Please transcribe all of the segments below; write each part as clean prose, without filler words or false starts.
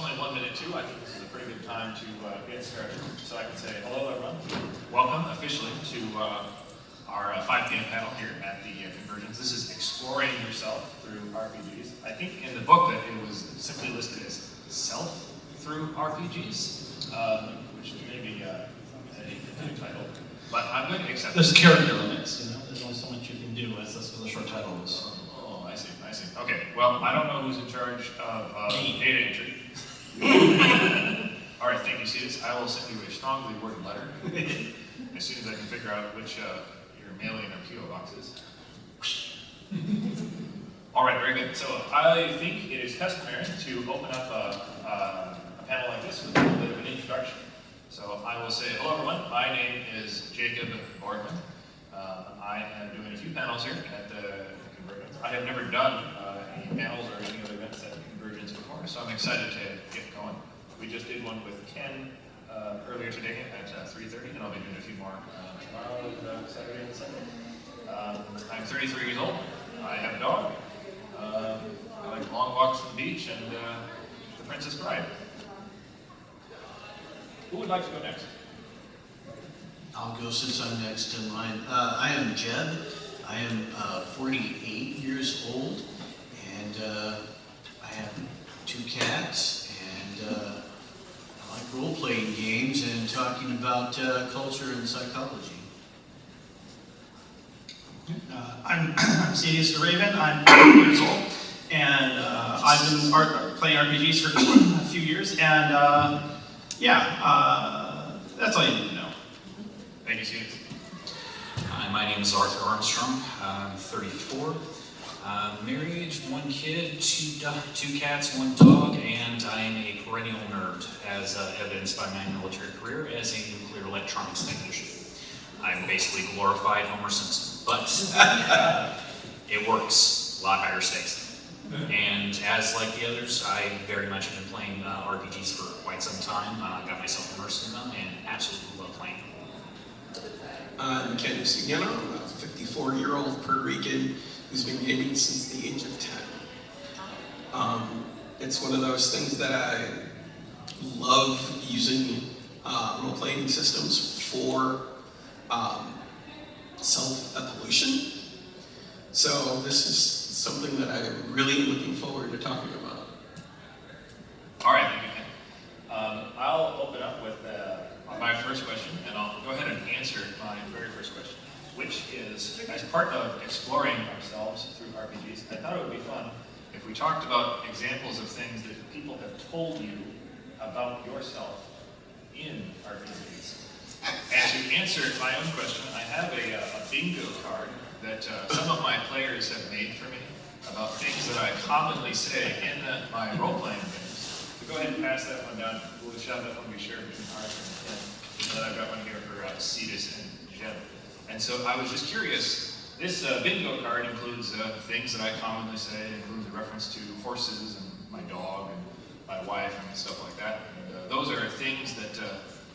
only 1 minute too. I think this is a pretty good time to get started. So I can say hello everyone. Welcome officially to our 5 p.m. panel here at the CONvergence. This is exploring yourself through RPGs. I think in the book that it was simply listed as self through RPGs, which may be a new title. But I'm going to accept There's character limits, you know? There's only so much you can do, as that's what the short title is. Oh, I see. Okay, well, I don't know who's in charge of data entry. All right, thank you, Cetius. I will send you a strongly worded letter as soon as I can figure out which your mailing or PO box is. All right, very good. So I think it is customary to open up a panel like this with a little bit of an introduction. So I will say, hello everyone, my name is Jacob Borgmann. I am doing a few panels here at the CONvergence. I have never done any panels or any other events at CONvergence before, so I'm excited to get going. We just did one with Ken earlier today at 3:30, and I'll be doing a few more tomorrow, Saturday and Sunday. I'm 33 years old. I have a dog. I like long walks on the beach and The Princess Bride. Who would like to go next? I'll go since I'm next in line. I am Jeb. I am 48 years old, and I have 2 cats, and I like role-playing games and talking about culture and psychology. I'm Cetius the Raven. I'm 20 years old, and I've been playing RPGs for a few years, and that's all you need to know. Thank you, Cetius. Hi, my name is Armstrong. I'm 34. Married, 1 kid, 2 cats, 1 dog, and I am a perennial nerd, as evidenced by my military career as a nuclear electronics technician. I'm basically glorified Homer Simpson, but it works. A lot higher stakes. And as like the others, I very much have been playing RPGs for quite some time. Got myself immersed in them and absolutely love playing them. I'm Kenneth Justiniano. I'm a 54-year-old Puerto Rican who's been gaming since the age of 10. It's one of those things that I love using role-playing systems for self-evolution. So this is something that I'm really looking forward to talking about. All right, thank you, Ken. I'll open up with my first question, and I'll go ahead and answer my very first question, which is, as part of exploring ourselves through RPGs, I thought it would be fun if we talked about examples of things that people have told you about yourself in RPGs. And to answer my own question, I have a bingo card that some of my players have made for me about things that I commonly say in my role-playing games. So go ahead and pass that one down. We'll shove that one be shared between Armstrong and Ken. And then I've got one here for Cetius and Jeb. And so I was just curious, this bingo card includes things that I commonly say. It includes a reference to horses and my dog and my wife and stuff like that. And those are things that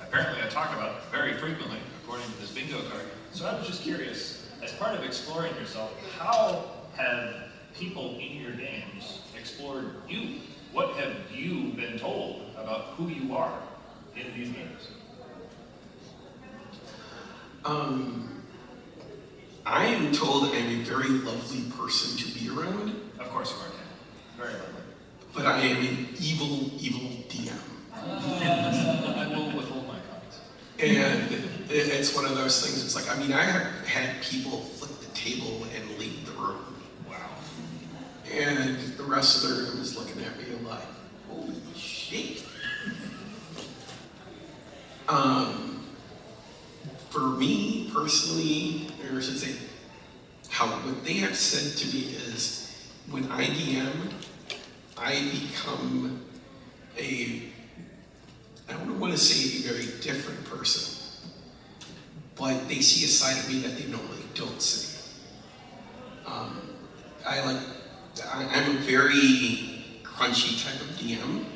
apparently I talk about very frequently, according to this bingo card. So I was just curious, as part of exploring yourself, how have people in your games explored you? What have you been told about who you are in these games? I am told I'm a very lovely person to be around. Of course you are, Ken. Very lovely. But I am an evil, evil DM. I will withhold my comments. And it's one of those things, it's like, I mean, I have had people flip the table and leave the room. Wow. And the rest of the room is looking at me like, holy shit. For me, personally, or I should say, what they have said to me is, when I DM, I become I don't want to say a very different person, but they see a side of me that they normally don't see. I'm a very crunchy type of DM,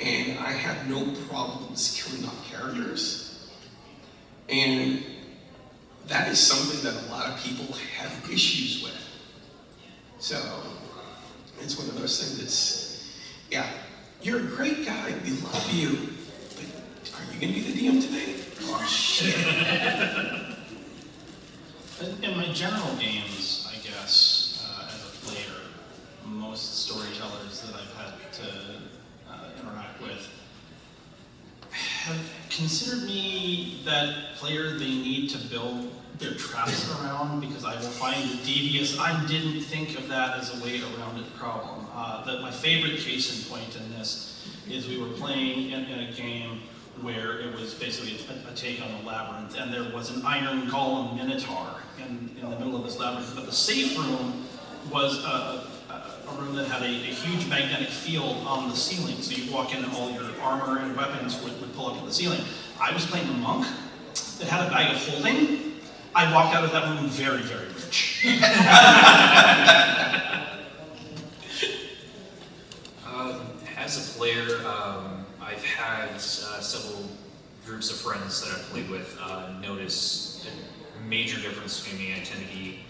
and I have no problems killing off characters. And that is something that a lot of people have issues with. So it's one of those things that's, yeah, you're a great guy, we love you, but are you gonna be the DM today? Oh, shit. In my general games, I guess, as a player, most storytellers that I've had to interact with have considered me that player they need to build their traps around, because I will find it devious. I didn't think of that as a way around the problem. My favorite case in point in this is we were playing in a game where it was basically a take on the labyrinth, and there was an iron golem minotaur in the middle of this labyrinth, but the safe room was a room that had a huge magnetic field on the ceiling, so you walk in and all your armor and weapons would pull up to the ceiling. I was playing a monk that had a bag of holding. I walked out of that room very, very rich. As a player, I've had several groups of friends that I've played with notice a major difference between me. I tend to be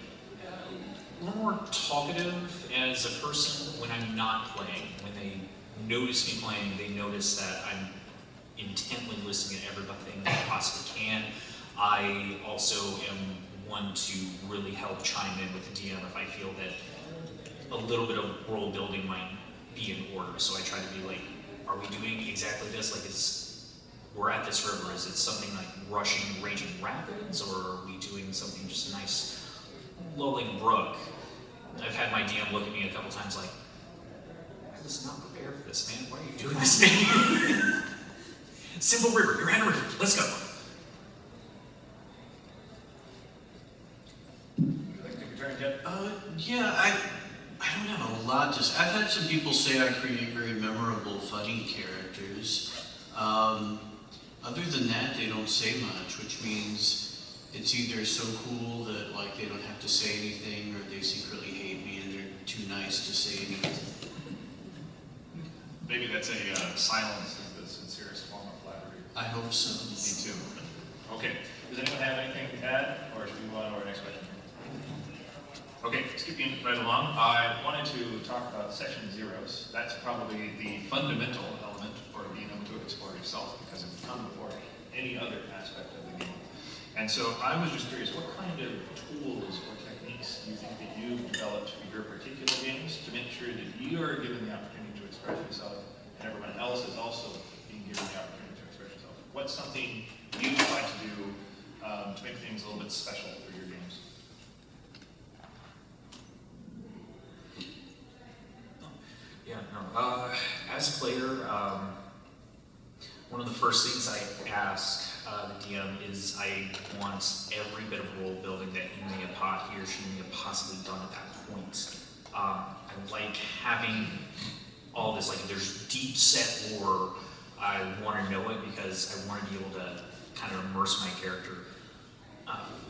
a little more talkative as a person when I'm not playing. When they notice me playing, they notice that I'm intently listening to everything that I possibly can. I also am one to really help chime in with the DM if I feel that a little bit of world building might be in order. So I try to be like, are we doing exactly this? Like, we're at this river. Is it something like rushing, raging rapids, or are we doing something just a nice lulling brook? I've had my DM look at me a couple times like, I was not prepared for this, man. Why are you doing this thing? Simple river. You're at a river. Let's go. Yeah, I don't have a lot to say. I've had some people say I create very memorable, funny characters. Other than that, they don't say much, which means it's either so cool that like they don't have to say anything, or they secretly hate me and they're too nice to say anything. Maybe that's a silence is the sincerest form of flattery. I hope so. Me too. Okay. Does anyone have anything to add, or should we move on to our next question? Okay, skipping right along, I wanted to talk about session zeros. That's probably the fundamental element for being able to explore yourself, because it's come before any other aspect of the game. And so I was just curious, what kind of tools or techniques do you think that you've developed for your particular games to make sure that you are given the opportunity to express yourself and everyone else is also being given the opportunity to express yourself? What's something you try to do to make things a little bit special for your games? Yeah, no. As a player, one of the first things I ask the DM is I want every bit of role building that he or she may have possibly done at that point. I like having all this, like if there's deep set lore, I want to know it because I want to be able to kind of immerse my character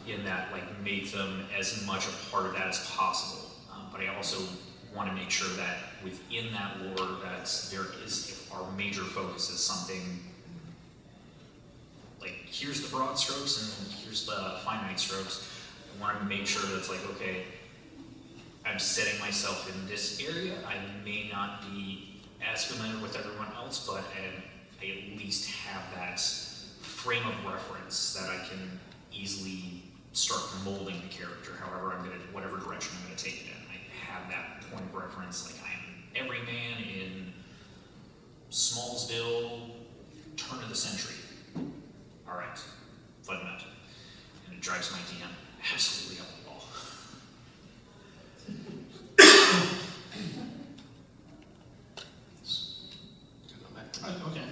in that, like make them as much a part of that as possible. But I also want to make sure that within that lore that there is, if our major focus is something like here's the broad strokes and here's the finite strokes, I want to make sure that it's like, okay, I'm setting myself in this area. I may not be as familiar with everyone else, but I at least have that frame of reference that I can easily start molding the character however I'm going to, whatever direction I'm going to take it in. I have that point of reference, like I am every man in Smallsville, turn of the century. All right, fundamental. And it drives my DM absolutely up the wall. Okay.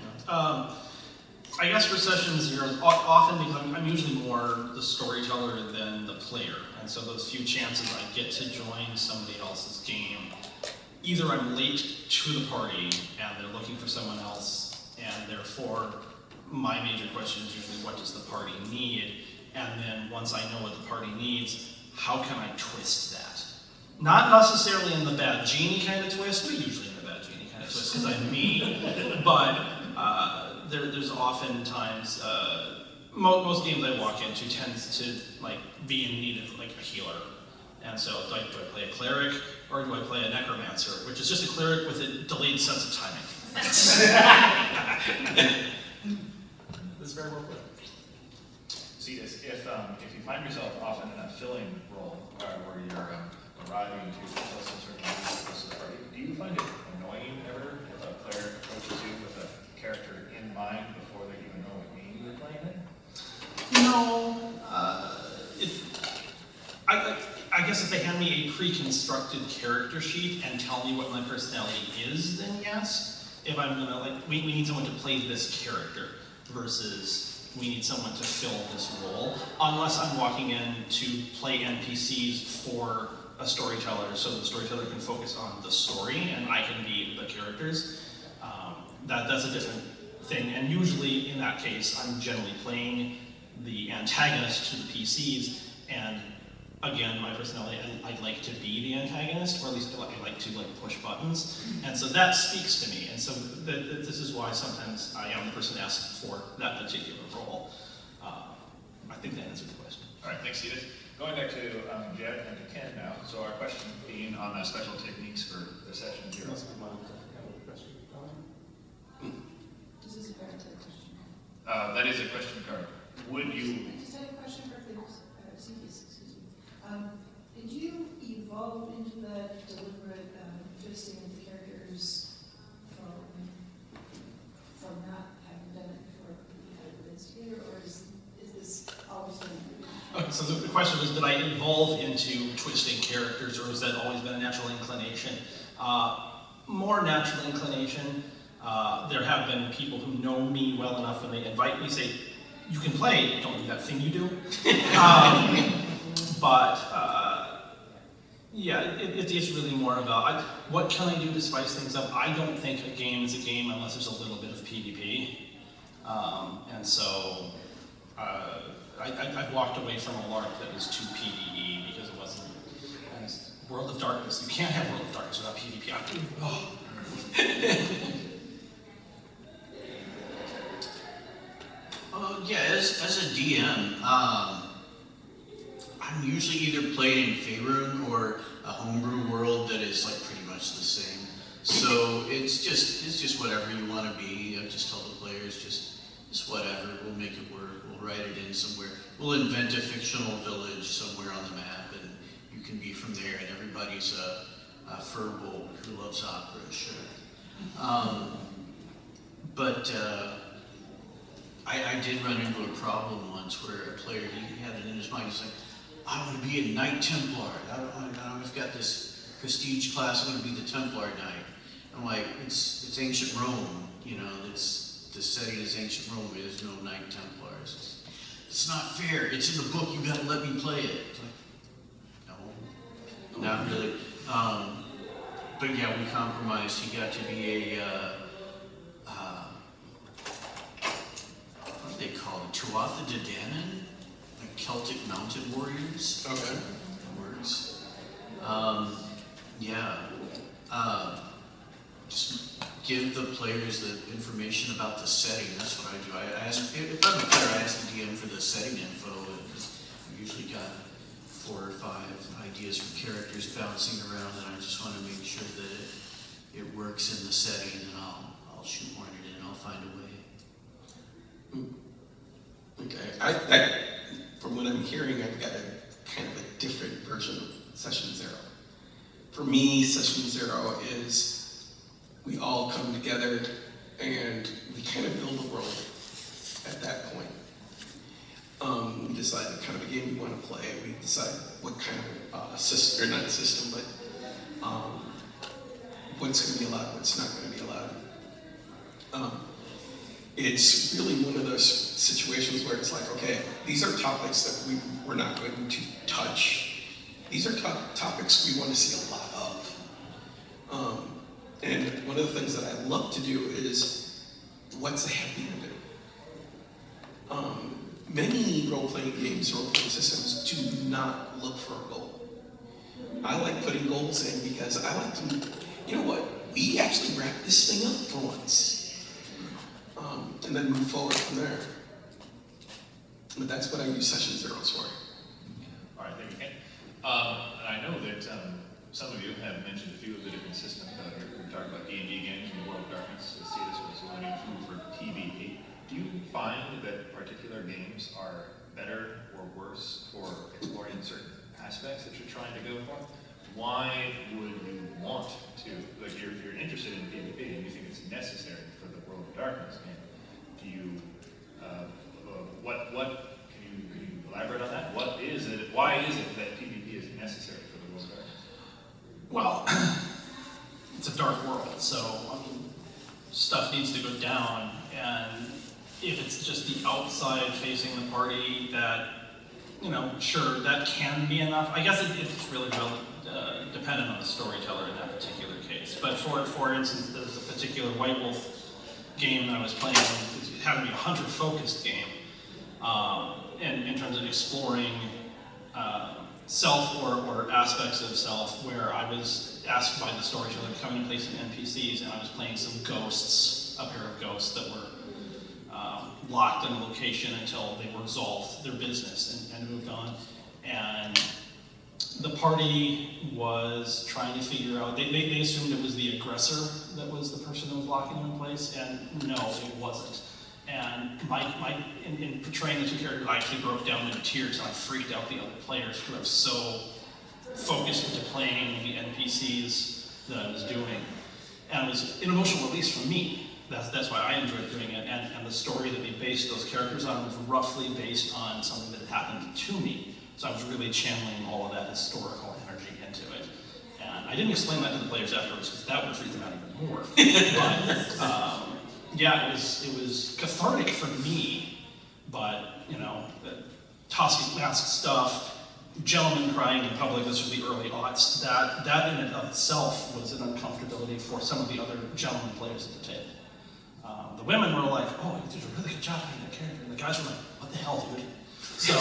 I guess for session zero, often because I'm usually more the storyteller than the player, and so those few chances I get to join somebody else's game, either I'm late to the party and they're looking for someone else, and therefore my major question is usually what does the party need, and then once I know what the party needs, how can I twist that? Not necessarily in the bad genie kind of twist, but usually in the bad genie kind of twist because I'm me, but there's oftentimes, most games I walk into tends to like be in need of like a healer. And so do I play a cleric or do I play a necromancer, which is just a cleric with a delayed sense of timing. That's very well put. Cetius, if you find yourself often in a filling role where you're arriving to fulfill some sort of purpose of the party, do you find it annoying ever if a player approaches you with a character in mind before they even know what game you're playing in? No, I guess if they hand me a pre-constructed character sheet and tell me what my personality is, then yes. If I'm gonna, like, we need someone to play this character versus we need someone to fill this role, unless I'm walking in to play NPCs for a storyteller so the storyteller can focus on the story and I can be the characters. That's a different thing, and usually in that case I'm generally playing the antagonist to the PCs, and again, my personality, I'd like to be the antagonist, or at least I like to push buttons, and so that speaks to me, and so this is why sometimes I am the person asked for that particular role. I think that answers the question. All right, thanks, Cetius. Going back to Jed and to Ken now, so our question being on special techniques for the session zero. This is a very good question. That is a question card. Would you? I just had a question for Cetius, excuse me. Did you evolve into that deliberate twisting of the characters from not having done it before you had an instigator, or is this always been? Okay, so the question was, did I evolve into twisting characters, or has that always been a natural inclination? More natural inclination. There have been people who know me well enough when they invite me, say, you can play, don't do that thing you do. Yeah, it is really more about, what can I do to spice things up? I don't think a game is a game unless there's a little bit of PvP. And so, I've walked away from a LARP that was too PvE because it wasn't, and World of Darkness, you can't have World of Darkness without PvP. Yeah, as a DM, I'm usually either playing in Faerun or a homebrew world that is like pretty much the same. So it's just whatever you want to be. I just tell the players just whatever. We'll make it work. We'll write it in somewhere. We'll invent a fictional village somewhere on the map, and you can be from there. And everybody's a furball who loves opera, sure. I did run into a problem once where a player, he had it in his mind, he's like, I want to be a Knight Templar. I've got this prestige class, I want to be the Templar Knight. I'm like, it's ancient Rome, you know, the setting is ancient Rome, there's no Knight Templars. It's not fair, it's in the book, you gotta let me play it. It's like, no, not really. But yeah, we compromised. He got to be what do they call it? Tuatha De Danann? Like Celtic mounted warriors. Okay. That works. Just give the players the information about the setting. That's what I do. I ask, if I'm a player, I ask the DM for the setting info, because I've usually got 4 or 5 ideas for characters bouncing around, and I just want to make sure that it works in the setting, and I'll shoehorn it in. I'll find a way. Okay, from what I'm hearing, I've got a kind of a different version of Session Zero. For me, Session Zero is we all come together and we kind of build a world at that point. We decide the kind of a game we want to play. We decide what kind of system, or not system, but what's going to be allowed, what's not going to be allowed. It's really one of those situations where it's like, okay, these are topics that we're not going to touch. These are topics we want to see a lot of. And one of the things that I love to do is, what's a happy ending? Many role-playing games, role-playing systems do not look for a goal. I like putting goals in because I like to, you know what, we actually wrap this thing up for once. And then move forward from there. But that's what I use Session Zeros for. All right, thank you, Ken. And I know that some of you have mentioned a few of the different systems out here. We're talking about D&D games in the World of Darkness, find that particular games are better or worse for exploring certain aspects that you're trying to go for? Why would you want to, like you're interested in PvP and you think it's necessary for the World of Darkness game? Do you, can you elaborate on that? What is it, why is it that PvP is necessary for the World of Darkness? Well, it's a dark world, so stuff needs to go down, and if it's just the outside facing the party, that, sure, that can be enough. I guess it's really dependent on the storyteller in that particular case. But for instance, there's a particular White Wolf game that I was playing. It happened to be a hunter-focused game, in terms of exploring self or aspects of self, where I was asked by the storyteller to come in and play some NPCs, and I was playing some ghosts, a pair of ghosts that were locked in a location until they resolved their business and moved on. And the party was trying to figure out, they assumed it was the aggressor that was the person that was locking them in place, and no, it wasn't. And in portraying the two characters, I actually broke down into tears, and I freaked out the other players because I was so focused into playing the NPCs that I was doing. And it was an emotional release for me. That's why I enjoyed doing it. And the story that they based those characters on was roughly based on something that had happened to me. So I was really channeling all of that historical energy into it. And I didn't explain that to the players afterwards because that would freak them out even more. But yeah, it was cathartic for me. But the Toski mask stuff, gentlemen crying in public, this was the early aughts, that in and of itself was an uncomfortability for some of the other gentlemen players at the table. The women were like, oh, you did a really good job playing that character. And the guys were like, what the hell, dude? So,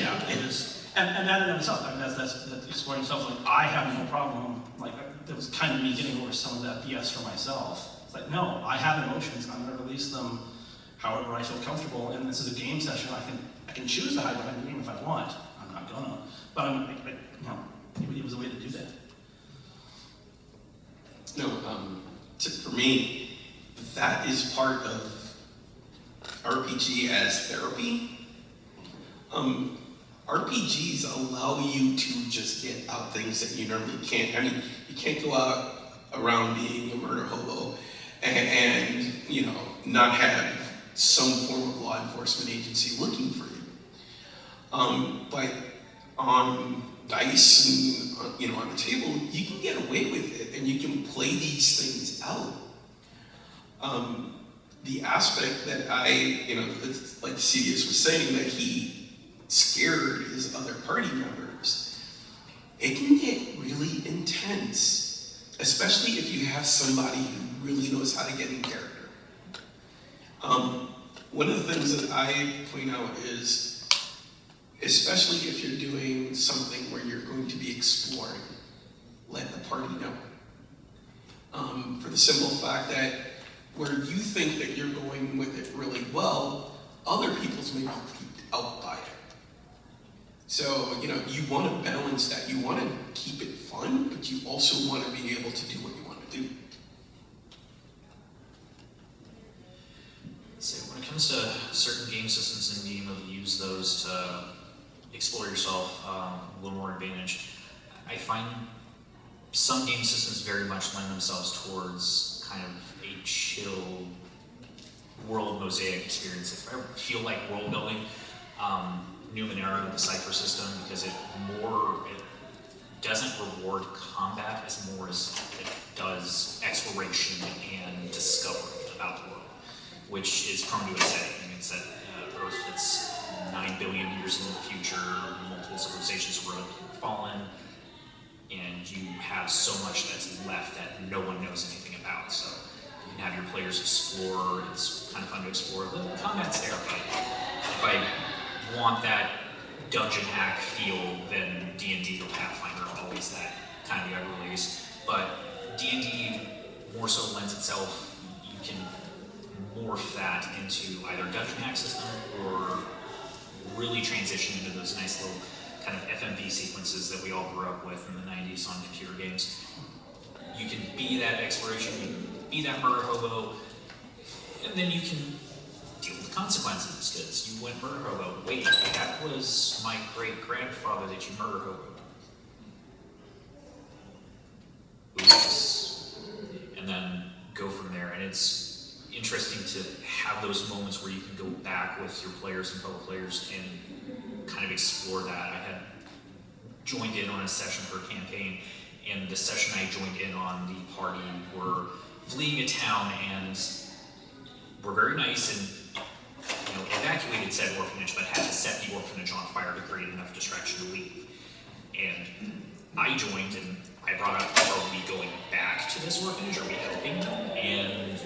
yeah, it was, and that in itself, I mean, that's exploring yourself. Like, I have no problem, like, that was kind of me getting over some of that BS for myself. It's like, no, I have emotions, and I'm going to release them however I feel comfortable, and this is a game session. I can choose to hide behind the game if I want. I'm not gonna, but it was a way to do that. No, for me, that is part of RPG as therapy. RPGs allow you to just get out things that you normally can't. I mean, you can't go out around being a murder hobo and not have some form of law enforcement agency looking for you. But on dice and on the table, you can get away with it and you can play these things out. The aspect that it's like Cetius was saying, that he scared his other party members, it can get really intense, especially if you have somebody who really knows how to get in character. One of the things that I point out is, especially if you're doing something where you're going to be exploring, let the party know. For the simple fact that where you think that you're going with it really well, other people's may be creeped out by it. So, you want to balance that. You want to keep it fun, but you also want to be able to do what you want to do. So when it comes to certain game systems and being able to use those to explore yourself a little more advantage, I find some game systems very much lend themselves towards kind of a chill world mosaic experience. If I feel like world building, Numenera, the Cypher system, because it doesn't reward combat as more as it does exploration and discovery about the world, which is prone to aesthetic. I mean, it's at Earth that's 9 billion years into the future, multiple civilizations have fallen, and you have so much that's left that no one knows anything about. So you can have your players explore. It's kind of fun to explore. The combat's there, but if I want that dungeon hack feel, then D&D or Pathfinder are always that kind of the release. But D&D more so lends itself, you can morph that into either a dungeon hack system or really transition into those nice little kind of FMV sequences that we all grew up with in the 90s on computer games. You can be that exploration, you can be that murder hobo, and then you can deal with the consequences, because you went murder hobo. Wait, that was my great-grandfather that you murder hobo. Oops. And then go from there. And it's interesting to have those moments where you can go back with your players and fellow players and kind of explore that. I had joined in on a session for a campaign, and the session I joined in on, the party were fleeing a town and were very nice and evacuated said orphanage, but had to set the orphanage on fire to create enough distraction to leave. And I joined and I brought up, are we going back to this orphanage? Are we helping them? And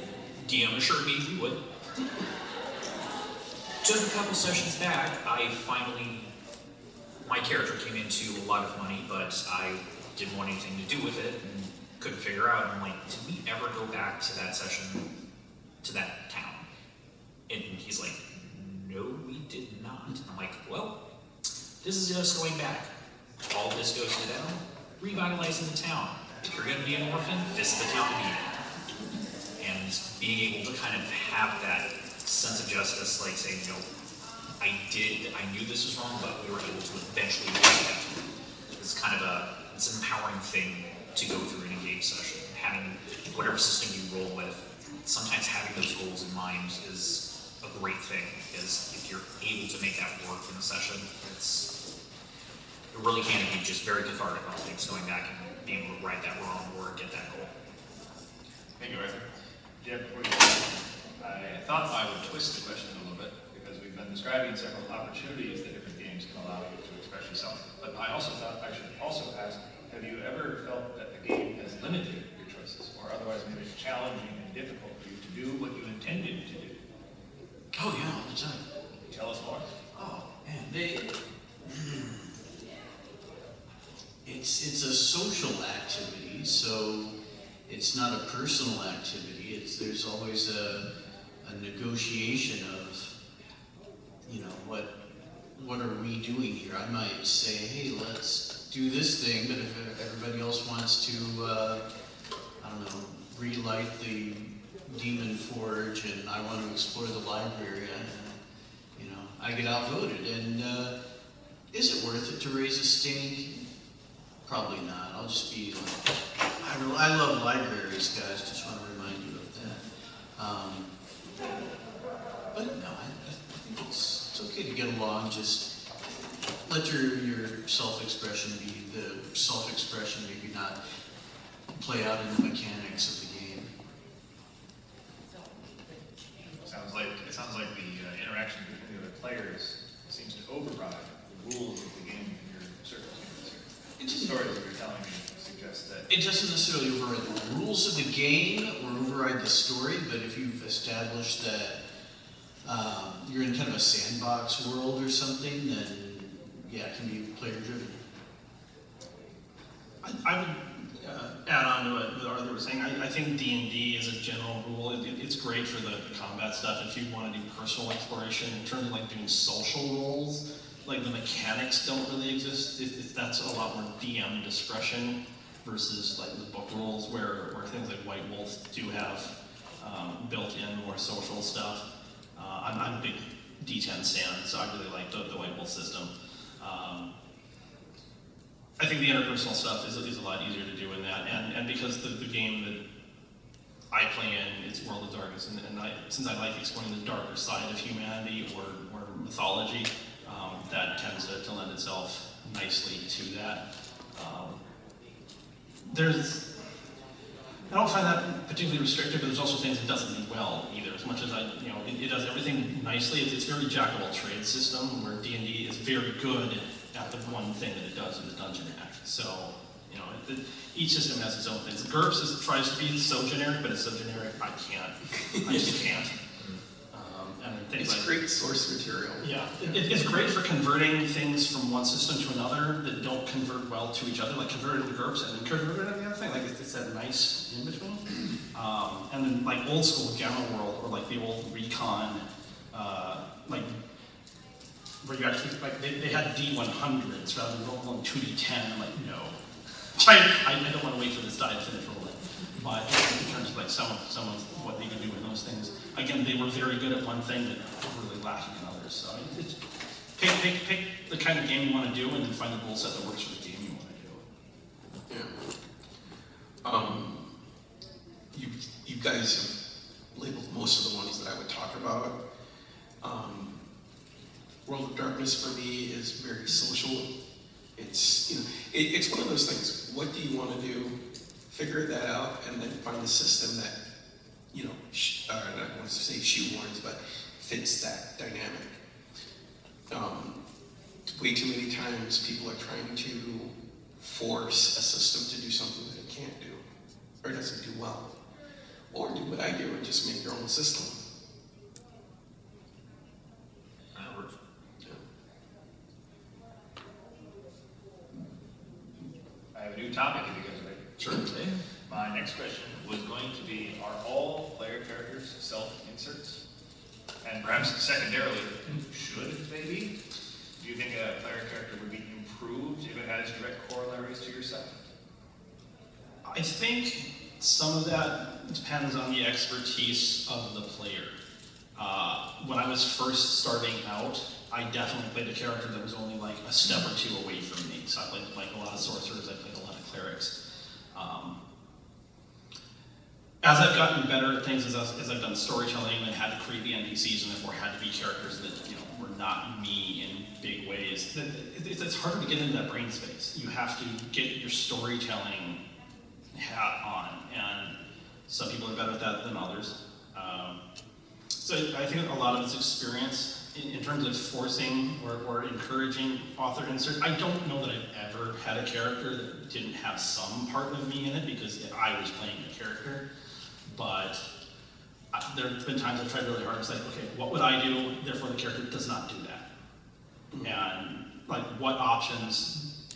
DM assured me we would. Took a couple sessions back, my character came into a lot of money, but I didn't want anything to do with it and couldn't figure out. I'm like, did we ever go back to that session, to that town? And he's like, no, we did not. And I'm like, well, this is us going back. All of this goes to them, revitalizing the town. If you're gonna be an orphan, this is the town to be in. And being able to kind of have that sense of justice, like saying, I knew this was wrong, but we were able to eventually do that. It's kind of it's an empowering thing to go through an engaged session. Having whatever system you roll with, sometimes having those goals in mind is a great thing, because if you're able to make that work in a session, it really can be just very cathartic on things, going back and being able to right that wrong or get that goal. Thank you, Arthur. Jeb, before you go, I thought I would twist the question a little bit, because we've been describing several opportunities that different games can allow you to express yourself. But I also thought I should also ask, have you ever felt that the game has limited your choices, or otherwise made it challenging and difficult for you to do what you intended to do? Oh yeah, all the time. Tell us more. Oh man, it's a social activity, so it's not a personal activity. There's always a negotiation of, what are we doing here? I might say, hey, let's do this thing, but if everybody else wants to, relight the Demon Forge, and I want to explore the library, I get outvoted. And is it worth it to raise a stink? Probably not. I'll just be like, I love libraries, guys. Just want to remind you of that. But no, I think it's okay to get along. Just let your self-expression be the self-expression. Maybe not play out in the mechanics of the game. It sounds like the interaction between the players seems to override the rules of the game in your circumstances. The stories that you're telling me suggest that It doesn't necessarily override the rules of the game or override the story, but if you've established that you're in kind of a sandbox world or something, then yeah, it can be player-driven. I would add on to what Arthur was saying. I think D&D as a general rule, it's great for the combat stuff. If you want to do personal exploration, in terms of like doing social roles, like the mechanics don't really exist. That's a lot more DM discretion versus like the book rules where things like White Wolf do have built-in more social stuff. I'm a big D10 stan, so I really like the White Wolf system. I think the interpersonal stuff is a lot easier to do in that, and because the game that I play in, it's World of Darkness, and since I like exploring the darker side of humanity or mythology, that tends to lend itself nicely to that. I don't find that particularly restrictive, but there's also things it doesn't do well either. As much as it does everything nicely. It's very jack of all trades system, where D&D is very good at the one thing that it does in the dungeon act. So, each system has its own things. GURPS tries to be so generic, but it's so generic, I just can't. And things It's great source material. Yeah, it's great for converting things from one system to another that don't convert well to each other, like convert it to GURPS and then convert it to the other thing. Like it's that nice in between. And then like old school Gamma World or like the old Recon, where you actually they had D100s rather than rolling 2D10. I'm like, no, I don't want to wait for this die to finish rolling. But in terms of like some of what they could do with those things, again, they were very good at one thing that really lacking in others. So it's, pick the kind of game you want to do, and then find the rule set that works for the game you want to do. Yeah. You guys have labeled most of the ones that I would talk about. World of Darkness for me is very social. It's, you know, it's one of those things. What do you want to do? Figure that out, and then find a system that, you know, I don't want to say shoehorns, but fits that dynamic. Way too many times people are trying to force a system to do something that it can't do, or doesn't do well. Or do what I do and just make your own system. That works. Yeah. I have a new topic if you guys are ready. Sure. My next question was going to be, are all player characters self-inserts? And perhaps secondarily, should they be? Do you think a player character would be improved if it has direct corollaries to yourself? I think some of that depends on the expertise of the player. When I was first starting out, I definitely played a character that was only like a step or two away from me. So I played like a lot of sorcerers, I played a lot of clerics. As I've gotten better at things, as I've done storytelling and had to create the NPCs, and therefore had to be characters that, you know, were not me in big ways, it's harder to get into that brain space. You have to get your storytelling hat on, and some people are better at that than others. So I think a lot of it's experience in terms of forcing or encouraging author insert. I don't know that I've ever had a character that didn't have some part of me in it because I was playing the character. But there have been times I've tried really hard. It's like, okay, what would I do? Therefore, the character does not do that. And like, what options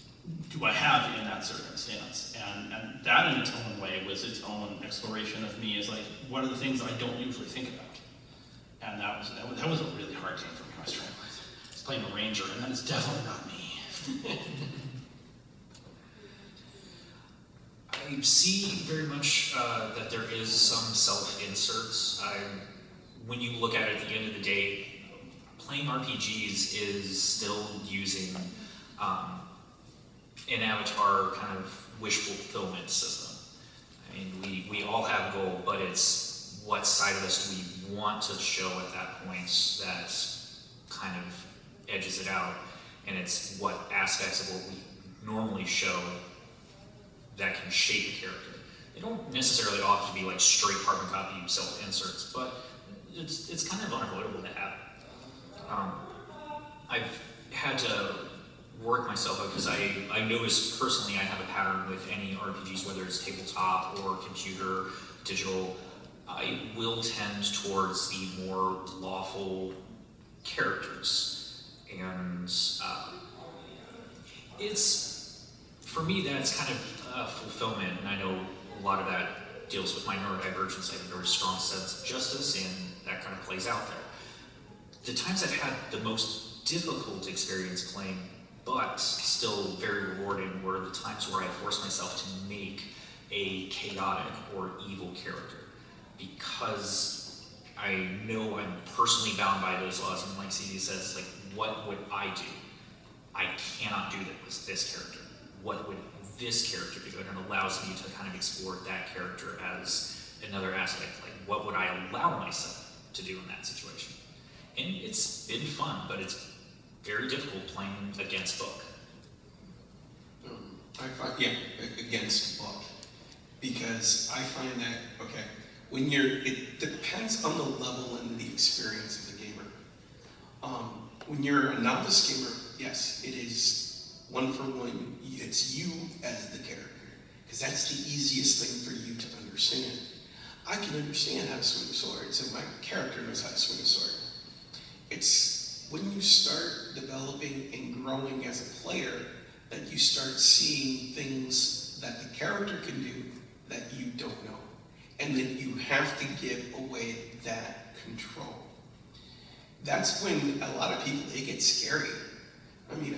do I have in that circumstance? And that, in its own way, was its own exploration of me. Is like, what are the things that I don't usually think about? And that was a really hard game for me. I was playing a ranger, and that is definitely not me. I see very much that there is some self-inserts. When you look at it at the end of the day, playing RPGs is still using an avatar kind of wish fulfillment system. I mean, we all have a goal, but it's what side of us do we want to show at that point that kind of edges it out, and it's what aspects of what we normally show that can shape a character. They don't necessarily often be like straight carbon copy self-inserts, but it's kind of unavoidable to have. I've had to work myself out because I noticed personally I have a pattern with any RPGs, whether it's tabletop or computer, digital. I will tend towards the more lawful characters, and it's, for me, that's kind of fulfillment, and I know a lot of that deals with my neurodivergence. I have a very strong sense of justice, and that kind of plays out there. The times I've had the most difficult experience playing, but still very rewarding, were the times where I forced myself to make a chaotic or evil character, because I know I'm personally bound by those laws, and like Cetius says, like, what would I do? I cannot do that with this character. What would this character do? And it allows me to kind of explore that character as another aspect, like, what would I allow myself to do in that situation? And it's been fun, but it's very difficult playing against book. I find, yeah, against book, because I find that, okay, when it depends on the level and the experience of the gamer. When you're a novice gamer, yes, it is one for one, it's you as the character, because that's the easiest thing for you to understand. I can understand how to swing swords, and my character knows how to swing a sword. It's when you start developing and growing as a player that you start seeing things that the character can do that you don't know. And then you have to give away that control. That's when a lot of people, it gets scary. I mean,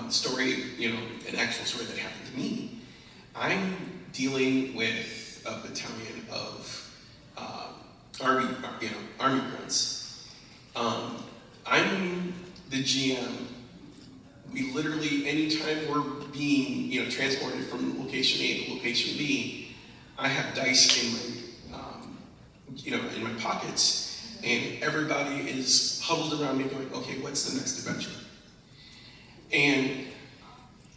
story, an actual story that happened to me. I'm dealing with a battalion of army grunts. I'm the GM. We literally, anytime we're being, transported from location A to location B, I have dice in my, in my pockets, and everybody is huddled around me going, okay, what's the next adventure? And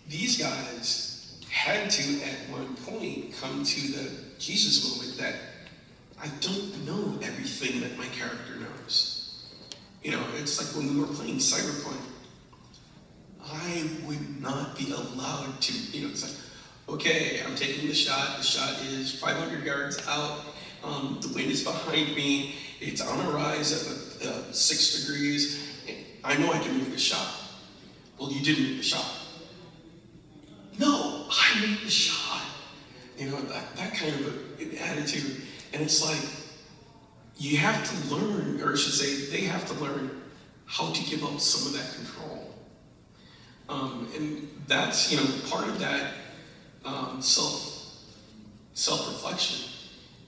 these guys had to, at one point, come to the Jesus moment that I don't know everything that my character knows. It's like when we were playing Cyberpunk, I would not be allowed to, it's like, okay, I'm taking the shot is 500 yards out, the wind is behind me, it's on a rise at 6 degrees, and I know I can make the shot. Well, you didn't make the shot. No, I made the shot. That kind of an attitude. And it's like, you have to learn, or I should say, they have to learn how to give up some of that control. And that's, part of that self-reflection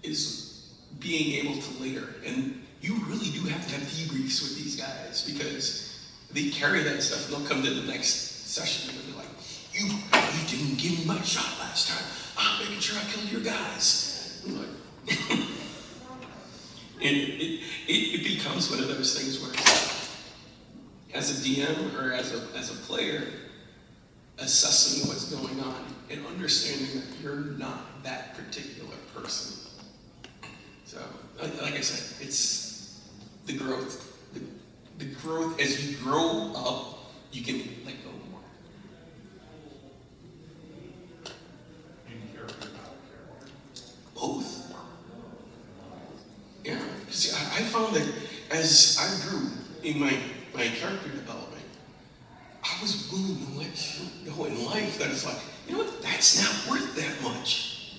is being able to later. And you really do have to have debriefs with these guys because they carry that stuff and they'll come to the next session and they're like, you didn't give me my shot last time. I'm making sure I killed your guys. I'm like, it becomes one of those things where as a DM or as a player, assessing what's going on and understanding that you're not that particular person. So, like I said, it's the growth. The growth as you grow up, you can let go more. Both. Yeah, because I found that as I grew in my character development, I was willing to let shit go in life that is like, that's not worth that much.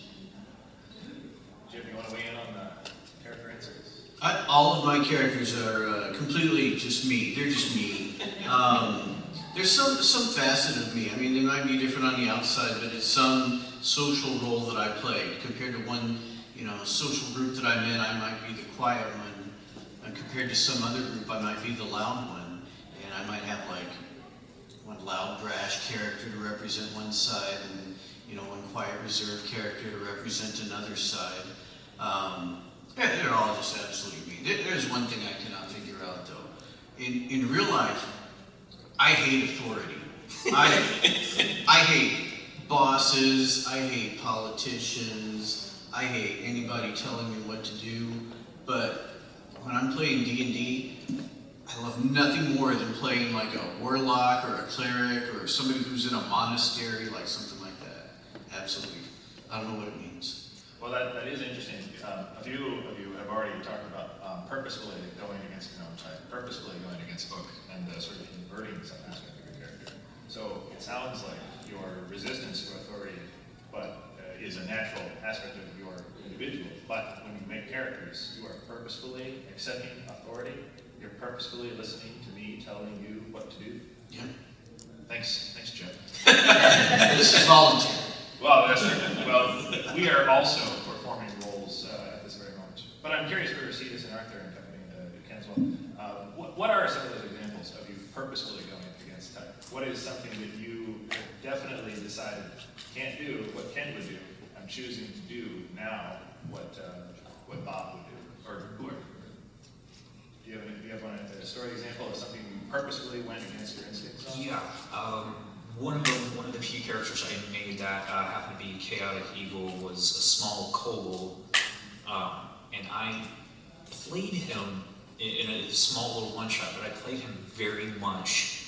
Jim, you want to weigh in on the character inserts? All of my characters are completely just me. They're just me. There's some facet of me. I mean, they might be different on the outside, but it's some social role that I play. Compared to one, social group that I'm in, I might be the quiet one. And compared to some other group, I might be the loud one. And I might have like one loud, brash character to represent one side, and one quiet, reserved character to represent another side. They're all just absolutely me. There's one thing I cannot figure out though. In real life, I hate authority. I hate bosses. I hate politicians. I hate anybody telling me what to do. But when I'm playing D&D, I love nothing more than playing like a warlock or a cleric or somebody who's in a monastery, like something like that. Absolutely. I don't know what it means. Well, that is interesting. A few of you have already talked about purposefully going against purposefully going against book and sort of inverting some aspect of your character. So it sounds like your resistance to authority, is a natural aspect of your individual. But when you make characters, you are purposefully accepting authority. You're purposefully listening to me telling you what to do. Yeah. Thanks, Jim. This is volunteer. Well, that's right. Well, we are also performing roles at this very moment. But I'm curious for Cetius and Arthur and company, Ken as well. What are some of those examples of you purposefully going against type? What is something that you definitely decided can't do what Ken would do? I'm choosing to do now what Bob would do, or whoever. Do you have a story example of something you purposefully went against your instincts on? Yeah. One of the few characters I made that happened to be chaotic evil was a small kobold, and I played him in a small little one shot, but I played him very much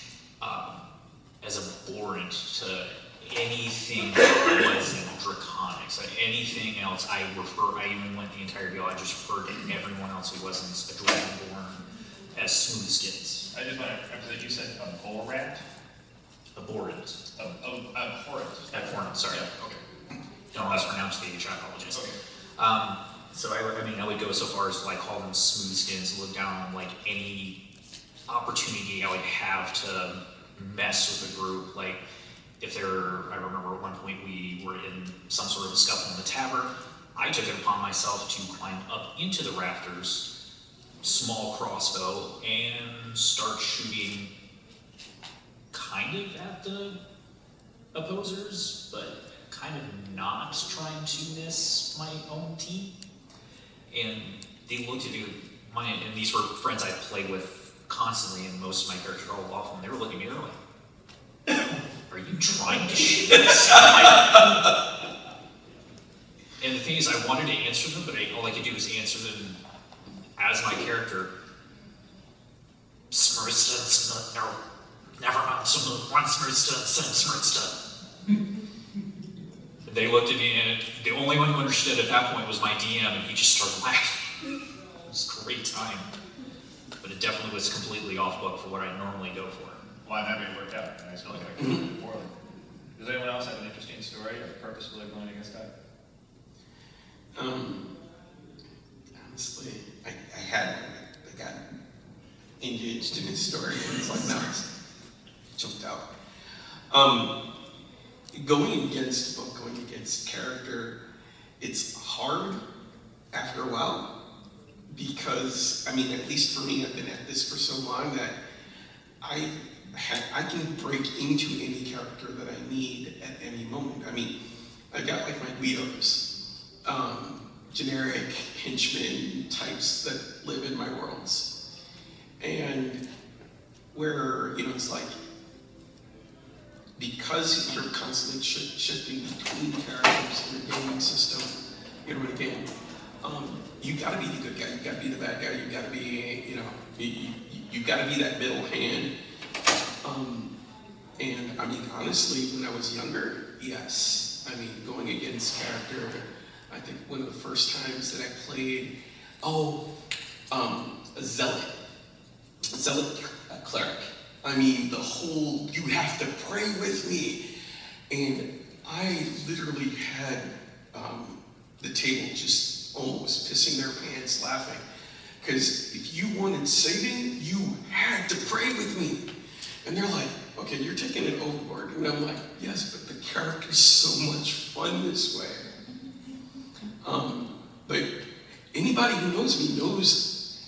as abhorrent to anything that wasn't draconics. Like anything else, I even went the entire deal. I just referred to everyone else who wasn't a dragonborn as smooth skins. I just want to emphasize, you said a bull rat? Abhorrent. Abhorrent. Abhorrent, sorry. Yeah, okay. Don't mispronounce the H, I apologize. Okay. So I would go so far as to call them smooth skins, look down on any opportunity I would have to mess with the group. I remember at one point we were in some sort of a scuffle in the tavern. I took it upon myself to climb up into the rafters, small crossbow, and start shooting kind of at the opposers, but kind of not trying to miss my own team. And they looked at me, and these were friends I played with constantly, and most of my characters rolled off, and they were looking at me, they were like, are you trying to shoot us? And the thing is, I wanted to answer them, but all I could do was answer them as my character. Smurstad, no, never mind, one Smurstad. They looked at me, and the only one who understood at that point was my DM, and he just started laughing. It was a great time. But it definitely was completely off book for what I normally go for. Well, I'm happy it worked out. I just feel like I could poorly. Does anyone else have an interesting story of purposefully going against type? Honestly, I had one. I got engaged in his story, and it's like, no, it's choked out. Going against book, going against character, it's hard after a while because, I mean, at least for me, I've been at this for so long that I can break into any character that I need at any moment. I mean, I've got like my Guidos, generic henchmen types that live in my worlds. And where, you know, it's like, because you're constantly shifting between characters in a gaming system, you know, in a game, you gotta be the good guy, you gotta be the bad guy, you gotta be, you know, you gotta be that middle hand. And I mean, honestly, when I was younger, yes. I mean, going against character, I think one of the first times that I played, a zealot cleric. I mean, the whole, you have to pray with me. And I literally had the table just almost pissing their pants laughing. Because if you wanted saving, you had to pray with me. And they're like, okay, you're taking it overboard. And I'm like, yes, but the character's so much fun this way. But anybody who knows me knows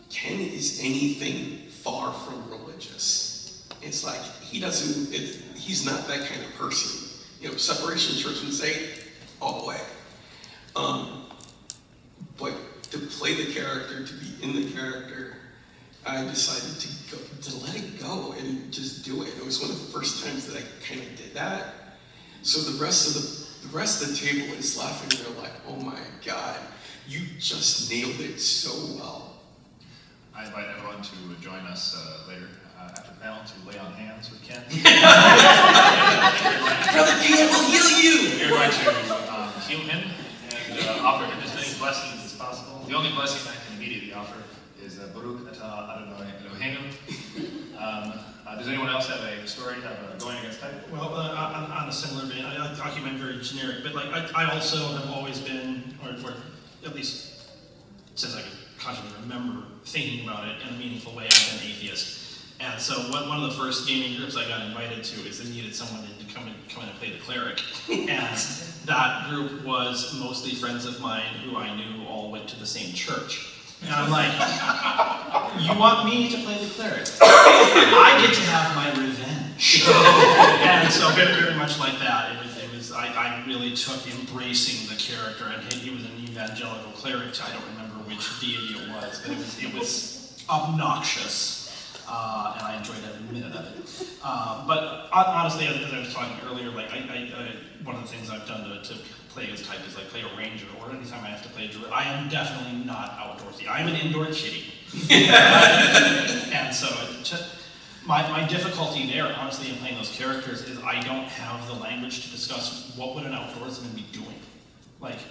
Ken is anything far from religious. It's like, he's not that kind of person. You know, separation church and state, all the way. But to play the character, to be in the character, I decided to let it go and just do it. It was one of the first times that I kind of did that. So the rest of the table is laughing. They're like, "Oh my God, you just nailed it so well." I invite everyone to join us later after the panel to lay on hands with Ken. Brother Ken will heal you. We're going to heal him and offer him as many blessings as possible. The only blessing I can immediately offer is Baruch Atah Adonai Eloheinu. Does anyone else have a story of going against type? Well, on a similar vein, I keep mine very generic, but like I also have always been, or at least since I could consciously remember thinking about it in a meaningful way, I've been atheist. And so one of the first gaming groups I got invited to is they needed someone to come in and play the cleric. And that group was mostly friends of mine who I knew all went to the same church. And I'm like, you want me to play the cleric? I get to have my revenge. And so very much like that, I really took embracing the character, and he was an evangelical cleric. I don't remember which deity it was, but it was obnoxious, and I enjoyed every minute of it. But honestly, as I was talking earlier, like one of the things I've done to play against type is like play a ranger, or anytime I have to play a druid. I am definitely not outdoorsy. I'm an indoor kitty. And so my difficulty there, honestly, in playing those characters is I don't have the language to discuss what would an outdoorsman be doing. Like,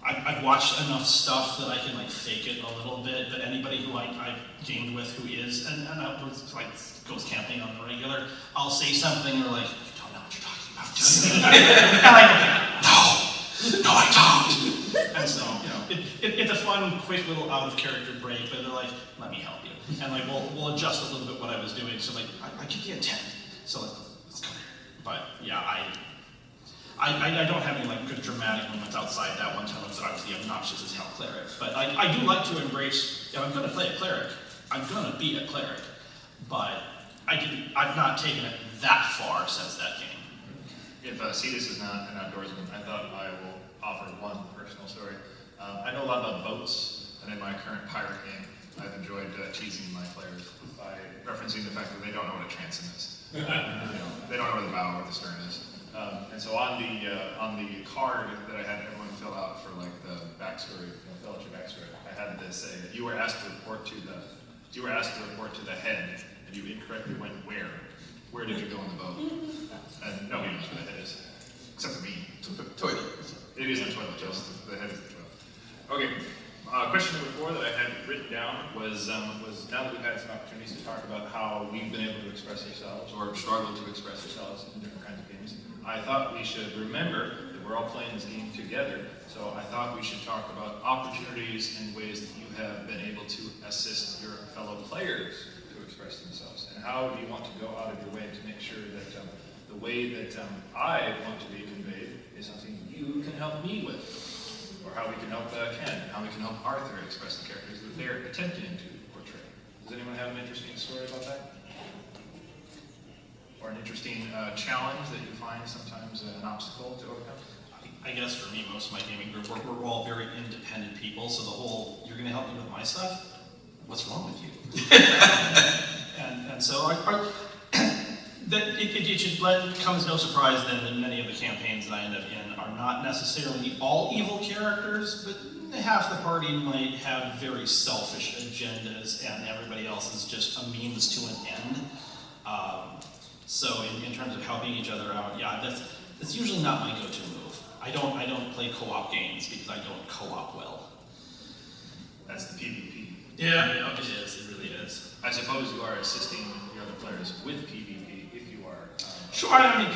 I've watched enough stuff that I can like fake it a little bit, but anybody who I've gamed with who is an outdoors, like goes camping on the regular, I'll say something or like, you don't know what you're talking about, do you? And I go, no, I don't. And so, you know, it's a fun, quick little out of character break, but they're like, let me help you. And like, we'll adjust a little bit what I was doing, so like, I get the intent, so let's go there. But yeah, I don't have any like good dramatic moments outside that one time that I was the obnoxious as hell cleric. But I do like to embrace, if I'm going to play a cleric, I'm going to be a cleric. But I've not taken it that far since that game. If Cetius is not an outdoorsman, I thought I will offer one personal story. I know a lot about boats, and in my current pirate game, I've enjoyed teasing my players by referencing the fact that they don't know what a transom is. They don't know where the bow or the stern is. And so on the card that I had everyone fill out for like the backstory, fill out your backstory, I had this say that you were asked to report to the head, and you incorrectly went where? Where did you go in the boat? And nobody knows where the head is, except for me. Toilet. It is the toilet, just the head is the toilet. Okay, question number 4 that I had written down was now that we've had some opportunities to talk about how we've been able to express ourselves or struggled to express ourselves in different kinds of games, I thought we should remember that we're all playing this game together. So I thought we should talk about opportunities and ways that you have been able to assist your fellow players to express themselves. And how do you want to go out of your way to make sure that the way that I want to be conveyed is something you can help me with? Or how we can help Ken, how we can help Arthur express the characters that they're attempting to portray. Does anyone have an interesting story about that? Or an interesting challenge that you find sometimes an obstacle to overcome? I guess for me, most of my gaming group, we're all very independent people, so the whole, you're going to help me with my stuff? What's wrong with you? and so it should come as no surprise then that many of the campaigns that I end up in are not necessarily all evil characters, but half the party might have very selfish agendas and everybody else is just a means to an end. So in terms of helping each other out, yeah, that's usually not my go-to move. I don't play co-op games because I don't co-op well. That's the PvP. Yeah, it is. It really is. I suppose you are assisting the other players with PvP if you are. Sure, I mean,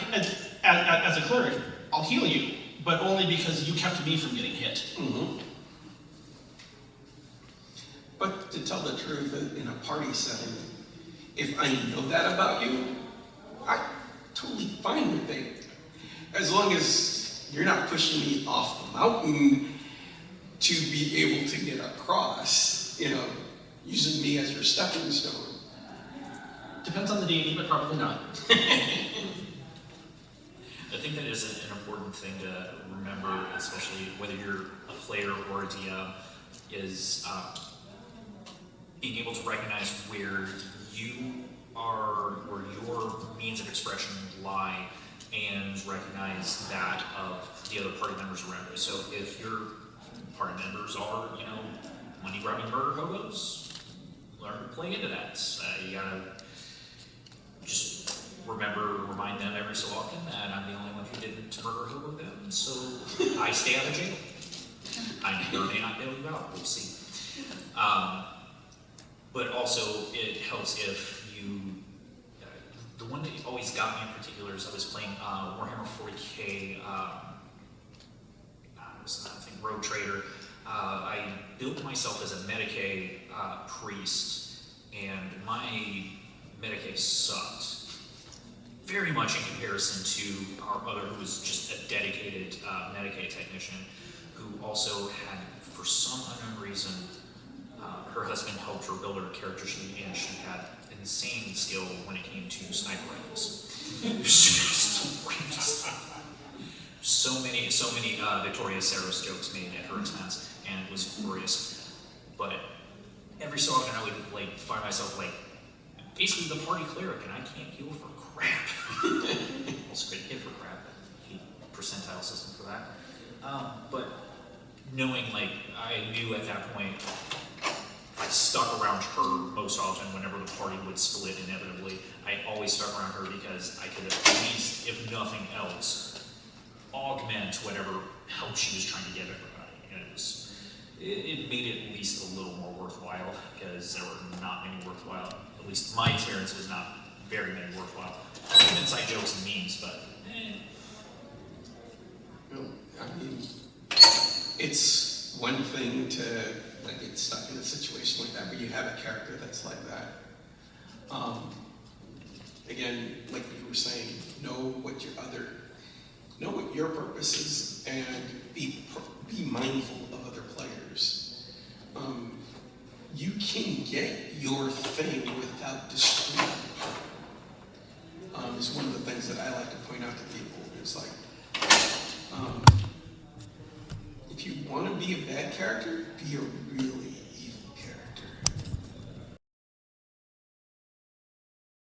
as a cleric, I'll heal you, but only because you kept me from getting hit. Mm-hmm. But to tell the truth, in a party setting, if I know that about you, I'm totally fine with it. As long as you're not pushing me off the mountain to be able to get across, using me as your stepping stone. Depends on the deity, but probably not. I think that is an important thing to remember, especially whether you're a player or a DM, is being able to recognize where you are, where your means of expression lie, and recognize that of the other party members around you. So if your party members are, money-grabbing murder hobos, learn to play into that. You gotta just remind them every so often that I'm the only one who didn't murder hobo them, so I stay out of jail. I may or may not bail you out, we'll see. But also, it helps if you, the one that always got me in particular is I was playing Warhammer 40k, Rogue Trader. I built myself as a Medicae priest, and my Medicae sucked very much in comparison to our other, who was just a dedicated Medicae technician, who also had, for some unknown reason, her husband helped her build her character sheet, and she had insane skill when it came to sniper rifles. It was just so many Victoria Saros jokes made at her expense, and it was glorious. But every so often I would find myself basically the party cleric, and I can't heal for crap. Also great hit for crap, I hate percentile system for that. But knowing I knew at that point, I stuck around her most often whenever the party would split inevitably. I always stuck around her because I could at least, if nothing else, augment whatever help she was trying to get everybody. And it made it at least a little more worthwhile, because there were not many worthwhile, at least my experience was not very many worthwhile. Inside jokes and memes, but Well, I mean, it's one thing to get stuck in a situation like that, but you have a character that's like that. Again, like you were saying, know what your other know what your purpose is and be mindful of other players. You can get your thing without destroying is one of the things that I like to point out to people. It's like, if you want to be a bad character, be a really evil character.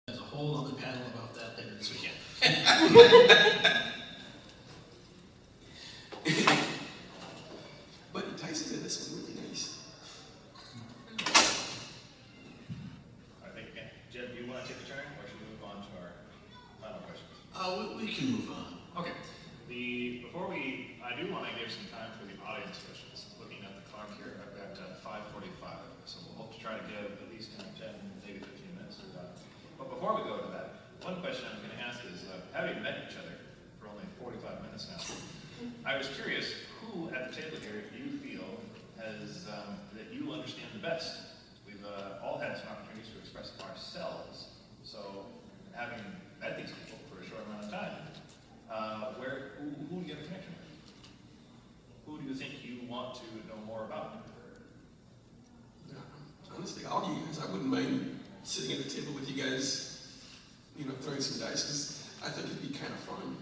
There's a whole other panel about that later this weekend. But it ties into this one really nice. I think, Jeb, do you want to take a turn, or should we move on to our final questions? We can move on. Okay. I do want to give some time for the audience questions. Looking at the clock here, I've got 5:45, so we'll hope to try to give at least 10, maybe 15 minutes. But before we go to that, one question I'm going to ask is, having met each other for only 45 minutes now, I was curious who at the table here you feel has that you understand the best. We've all had some opportunities to express ourselves, so having met these people for a short amount of time, who do you have a connection with? Who do you think you want to know more about? Yeah, honestly, all you guys, I wouldn't mind sitting at a table with you guys, throwing some dice, because I think it'd be kind of fun.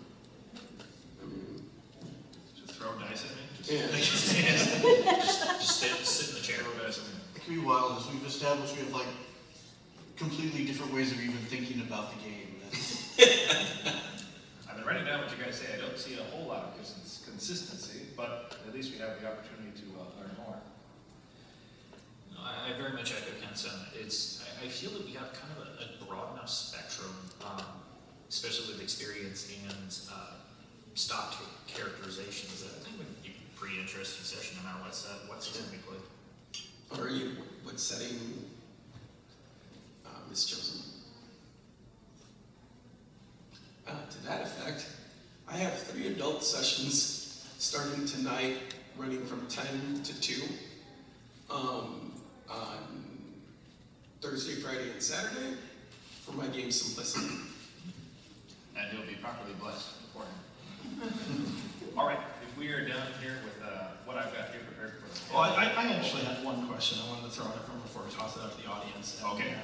I mean, Just throw dice at me? Just sit in the chair. Throw dice at me. It can be wild, as we've established, we have like completely different ways of even thinking about the game. I've been writing down what you guys say. I don't see a whole lot of consistency, but at least we have the opportunity to learn more. No, I very much echo Ken's sentiment. I feel that we have kind of a broad enough spectrum, especially with experience and stock characterizations, that I think would be a pretty interesting session no matter what setting we play. Or what setting is chosen. To that effect, I have 3 adult sessions starting tonight, running from 10 to 2, on Thursday, Friday, and Saturday for my game Simplicity. And you'll be properly blessed beforehand. All right, if we are done here with what I've got here prepared for us. Well, I actually had one question I wanted to throw out everyone before we toss it out to the audience. Okay.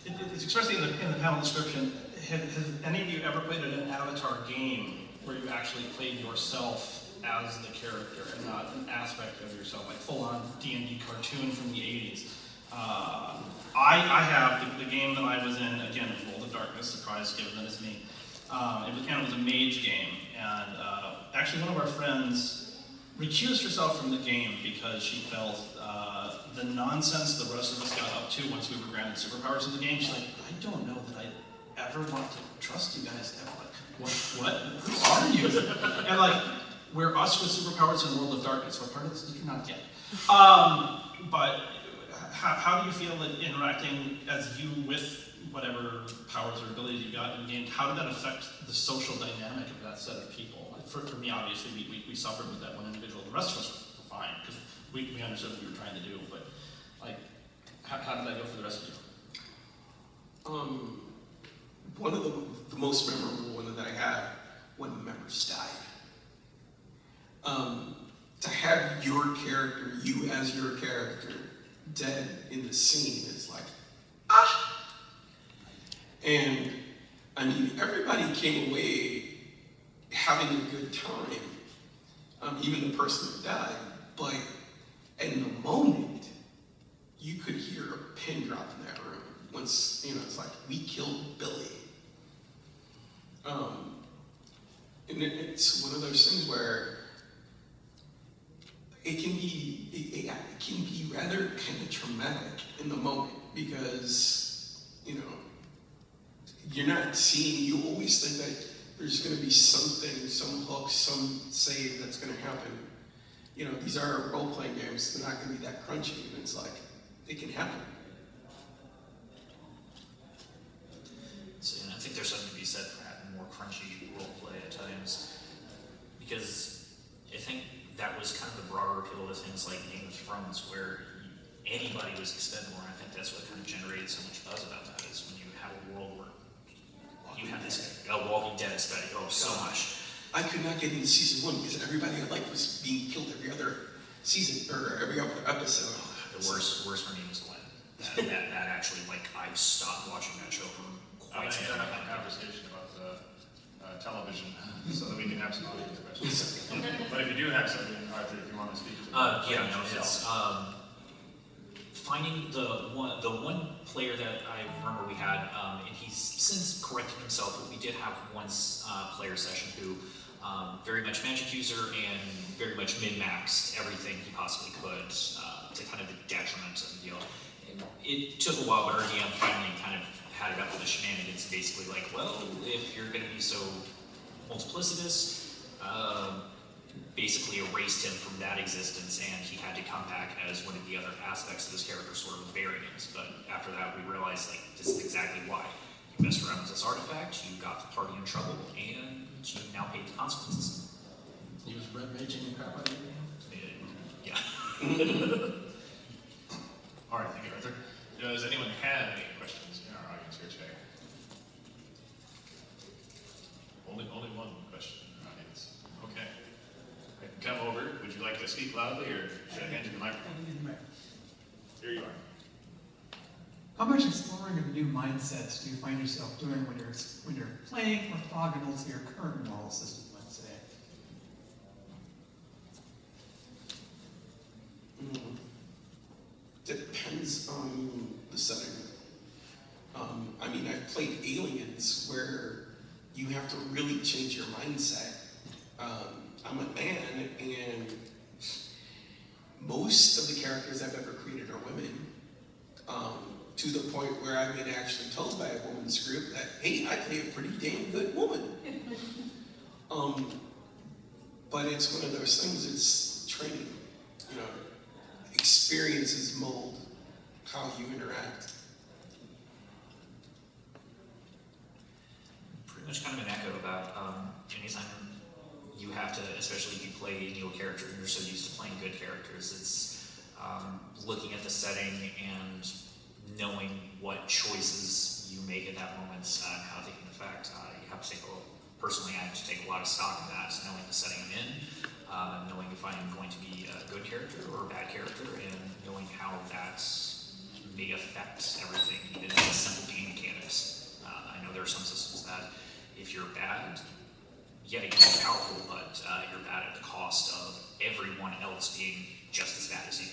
It's expressed in the panel description. Have any of you ever played an Avatar game where you actually played yourself as the character and not an aspect of yourself, like full-on D&D cartoon from the 80s? I have the game that I was in, again, it was World of Darkness, surprise given that it's me. It was a mage game, and actually one of our friends recused herself from the game because she felt the nonsense the rest of us got up to once we were granted superpowers in the game. She's like, I don't know that I ever want to trust you guys ever. Like, what? Who are you? And like, we're us with superpowers in World of Darkness. What part of this did you not get? But how do you feel that interacting as you with whatever powers or abilities you got in the game, how did that affect the social dynamic of that set of people? Like for me, obviously, we suffered with that one individual. The rest of us were fine, because we understood what we were trying to do, but like, how did that go for the rest of you? One of the most memorable one that I had when the members died. To have your character, you as your character, dead in the scene is like, ah! And I mean, everybody came away having a good time, even the person that died, but in the moment, you could hear a pin drop in that room. Once, it's like, we killed Billy. And it's one of those things where it can be rather kind of traumatic in the moment, because, you're not seeing, you always think that there's going to be something, some hook, some save that's going to happen. These are role-playing games, they're not going to be that crunchy, and it's like, it can happen. So, I think there's something to be said for having more crunchy role play at times, because I think that was kind of the broader appeal of things like Game of Thrones, where anybody was expendable, and I think that's what kind of generated so much buzz about that, is when you have a world where You have this Walking Dead aesthetic. Oh, so much. I could not get into season 1 because everybody I liked was being killed every other season, or every other episode. The worst for me was when that actually, like, I stopped watching that show for I'm quite some going to have a time. conversation about television so that we can have some audience questions. But if you do have something, Arthur, if you want to speak to Yeah, no, it's finding the one player that I remember we had, and he's since corrected himself, but we did have one player session who very much magic user and very much min-maxed everything he possibly could to kind of the detriment of the deal. And it took a while, but our DM finally kind of had it up with the shenanigans, basically like, well, if you're going to be so multiplicitous, basically erased him from that existence, and he had to come back as one of the other aspects of his character, sort of variants. But after that, we realized, like, this is exactly why. You messed around with this artifact, you got the party in trouble, and you now pay the consequences. He was red raging the crap out of you. Yeah. All right, thank you, Arthur. Does anyone have any questions in our audience here today? Only one question in our audience. Okay. I can come over. Would you like to speak loudly, or should I hand you the microphone? Here you are. How much exploring of new mindsets do you find yourself doing when you're playing orthogonal to your current moral system, let's say? Depends on the setting. I mean, I've played Aliens where you have to really change your mindset. I'm a man, and most of the characters I've ever created are women. To the point where I've been actually told by a women's group that, hey, I play a pretty damn good woman. But it's one of those things, it's training. You know, experiences mold how you interact. Pretty much kind of an echo about anytime you have to, especially if you play a new character and you're so used to playing good characters, it's looking at the setting and knowing what choices you make at that moment and how they can affect. You have to take personally, I have to take a lot of stock in that, knowing the setting I'm in, knowing if I'm going to be a good character or a bad character, and knowing how that may affect everything, even in simple game mechanics. I know there are some systems that if you're bad, yeah, you can be powerful, but you're bad at the cost of everyone else being just as bad as you.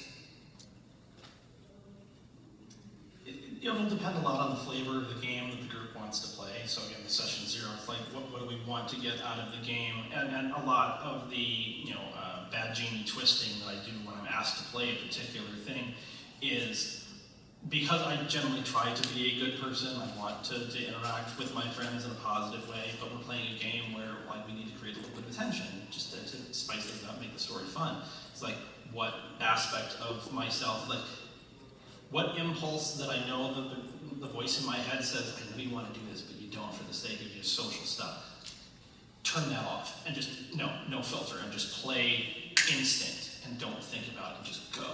It will depend a lot on the flavor of the game that the group wants to play. So again, the session 0, it's like, what do we want to get out of the game? And a lot of the bad genie twisting that I do when I'm asked to play a particular thing is because I generally try to be a good person. I want to interact with my friends in a positive way, but we're playing a game where like we need to create a little bit of tension just to spice things up, make the story fun. It's like, what aspect of myself, like, what impulse that I know that the voice in my head says, I know you want to do this, but you don't for the sake of your social stuff. Turn that off and just, no filter, and just play instinct and don't think about it and just go.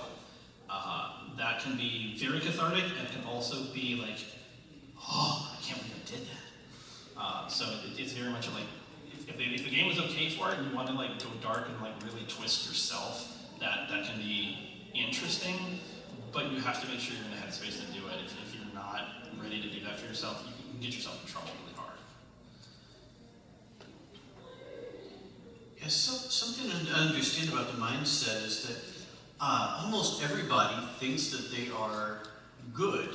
That can be very cathartic, and it can also be like, oh, I can't believe I did that. So it's very much like, if the game is okay for it and you want to like go dark and like really twist yourself, that can be interesting. But you have to make sure you're in the headspace to do it. If you're not ready to do that for yourself, you can get yourself in trouble really hard. Yes, something to understand about the mindset is that almost everybody thinks that they are good.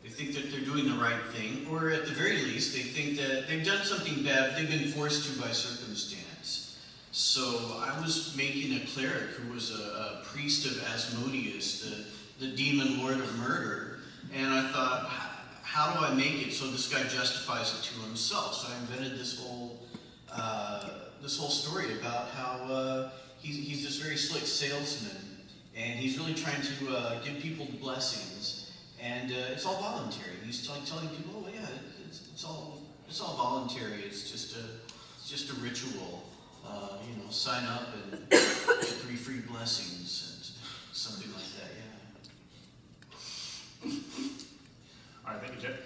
They think that they're doing the right thing, or at the very least, they think that they've done something bad, but they've been forced to by circumstance. So I was making a cleric who was a priest of Asmodeus, the demon lord of murder, and I thought, how do I make it so this guy justifies it to himself? So I invented this whole story about how he's this very slick salesman, and he's really trying to give people blessings, and it's all voluntary. He's like telling people, oh yeah, it's all voluntary. It's just a ritual. Sign up and get 3 free blessings and something like that. Yeah. All right, thank you, Jeff.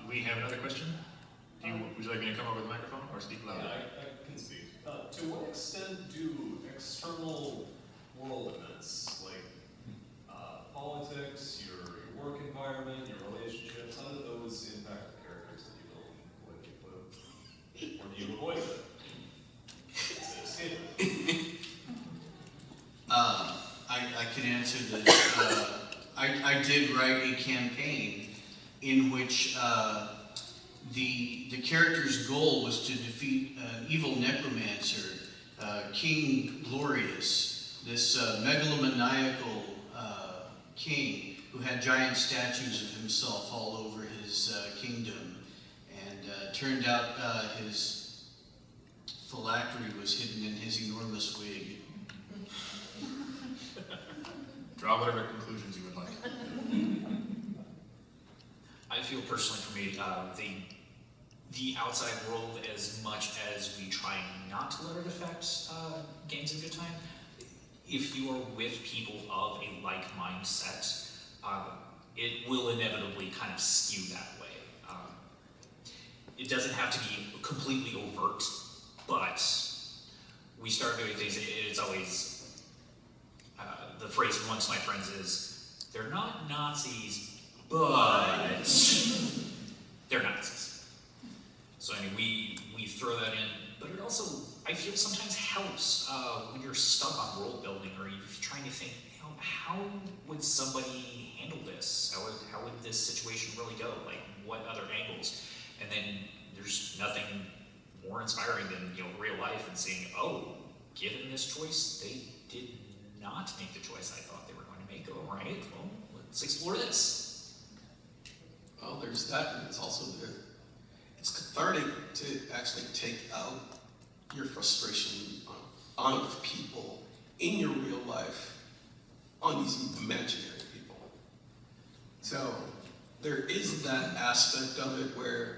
We have another question. Would you like me to come over the microphone or speak louder? Yeah, I can speak. To what extent do external world events, like politics, your work environment, your relationships, how do those impact the characters that you build when you put them? Or do you avoid them? Escape it? I can answer this. I did write a campaign in which the character's goal was to defeat an evil necromancer, King Glorious, this megalomaniacal king who had giant statues of himself all over his kingdom. And turned out his phylactery was hidden in his enormous wig. Draw whatever conclusions you would like. I feel personally for me, the outside world, as much as we try not to let it affect games of good time, if you are with people of a like mindset, it will inevitably kind of skew that way. It doesn't have to be completely overt, but we start doing things, it's always, the phrase amongst my friends is, they're not Nazis, but they're Nazis. So I mean, we throw that in, but it also, I feel sometimes helps when you're stuck on world building or you're trying to think, you know, how would somebody handle this? How would this situation really go? Like, what other angles? And then there's nothing more inspiring than, you know, real life and seeing, oh, given this choice, they did not make the choice I thought they were going to make. All right, well, let's explore this. Well, there's that, and it's also it's cathartic to actually take out your frustration on people in your real life on these imaginary people. So there is that aspect of it where,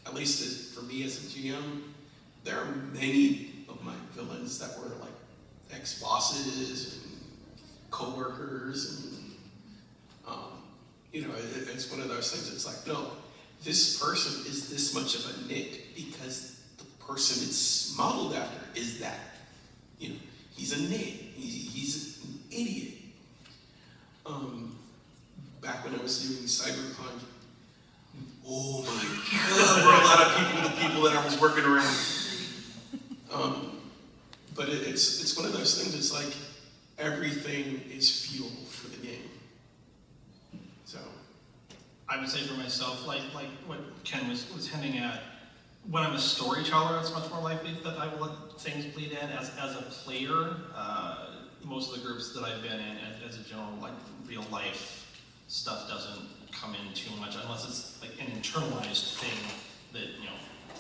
at least for me as a GM, there are many of my villains that were like ex-bosses and co-workers, and you know, it's one of those things. It's like, no, this person is this much of a nick because the person it's modeled after is that. You know, he's a nick. He's an idiot. Back when I was doing Cyberpunk, oh my God, were a lot of people, the people that I was working around. But it's one of those things. It's like everything is fuel for the game. So I would say for myself, like what Ken was hinting at, when I'm a storyteller, it's much more likely that I will let things bleed in. As a player, most of the groups that I've been in, as a general, like real life stuff doesn't come in too much unless it's like an internalized thing that, you know,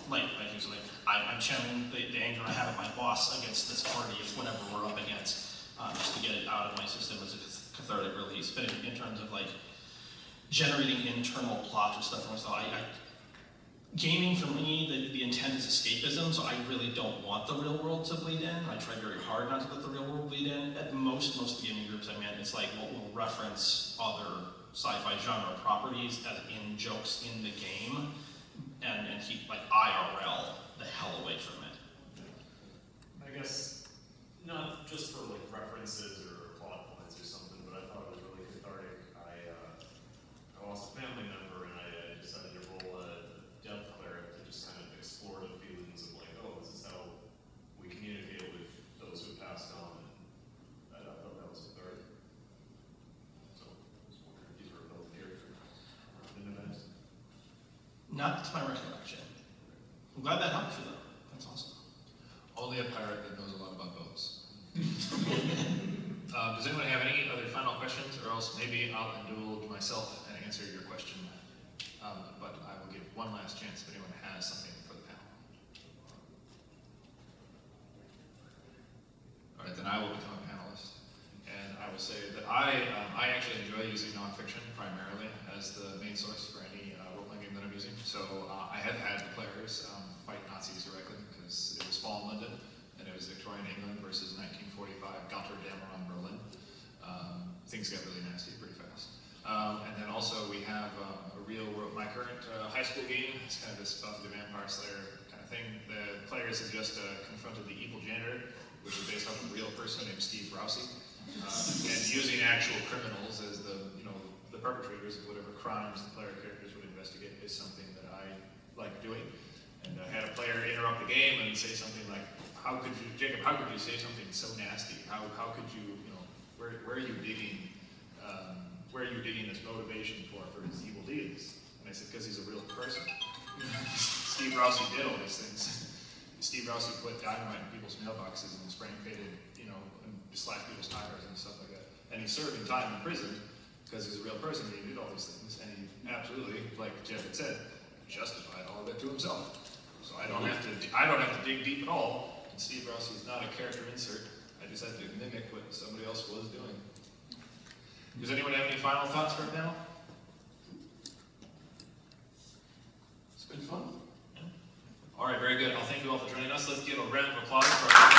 like usually I'm channeling the anger I have at my boss against this party of whatever we're up against, just to get it out of my system as a cathartic release. But in terms of like generating internal plots or stuff for myself, gaming for me, the intent is escapism, so I really don't want the real world to bleed in. I try very hard not to let the real world bleed in. At most of the gaming groups I'm in, it's like we'll reference other sci-fi genre properties as in jokes in the game, and keep like IRL the hell away from it. I guess, not just for like references or plot points or something, but I thought it was really cathartic. I lost a family member and I decided to roll a death cleric to just kind of explore the feelings of like, oh, this is how we communicate with those who passed on. And I thought that was cathartic. So I was wondering if you were built a character in an event. Not to my recollection. I'm glad that helped you though. That's awesome. Only a pirate that knows a lot about boats. Does anyone have any other final questions, or else maybe I'll indulge myself and answer your question. But I will give one last chance if anyone has something for the panel. All right, then I will become a panelist. And I will say that I actually enjoy using nonfiction primarily as the main source for any role-playing game that I'm using. So I have had players fight Nazis directly because it was fall in London and it was Victorian England versus 1945 Gotterdammer on Berlin. Things got really nasty pretty fast. And then also we have a real world, my current high school game. It's kind of this Buffy the Vampire Slayer kind of thing. The players have just confronted the evil janitor, which is based off a real person named Steve Rousey, and using actual criminals as the perpetrators of whatever crimes the player characters would investigate is something that I like doing. And I had a player interrupt the game and say something like, Jacob, how could you say something so nasty? How could you, where are you digging, this motivation for his evil deeds? And I said, because he's a real person. Steve Rousey did all these things. Steve Rousey put dynamite in people's mailboxes and spraying painted, and slashed people's tires and stuff like that. And he's serving time in prison because he's a real person and he did all these things. And he absolutely, like Jeff had said, justified all of it to himself. So I don't have to dig deep at all. And Steve Rousey is not a character insert. I just have to mimic what somebody else was doing. Does anyone have any final thoughts for our panel? It's been fun. All right, very good. I'll thank you all for joining us. Let's give a round of applause for our